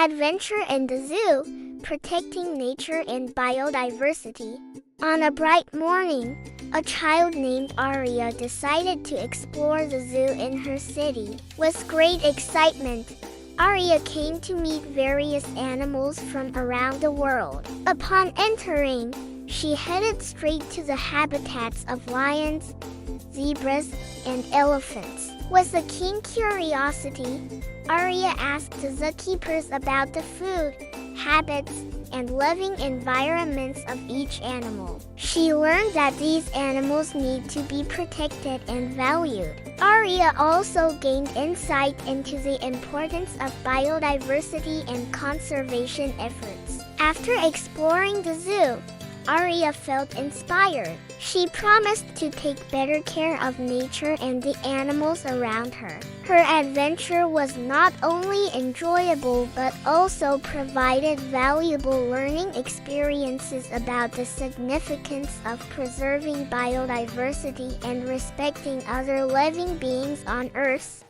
Adventure in the Zoo, Protecting Nature and Biodiversity. On a bright morning, a child named Aria decided to explore the zoo in her city. With great excitement, Aria came to meet various animals from around the world. Upon entering, she headed straight to the habitats of lions, zebras, and elephants. With a keen curiosity, Aria asked the zookeepers about the food, habits, and living environments of each animal. She learned that these animals need to be protected and valued. Aria also gained insight into the importance of biodiversity and conservation efforts. After exploring the zoo, Aria felt inspired. She promised to take better care of nature and the animals around her. Her adventure was not only enjoyable but also provided valuable learning experiences about the significance of preserving biodiversity and respecting other living beings on Earth.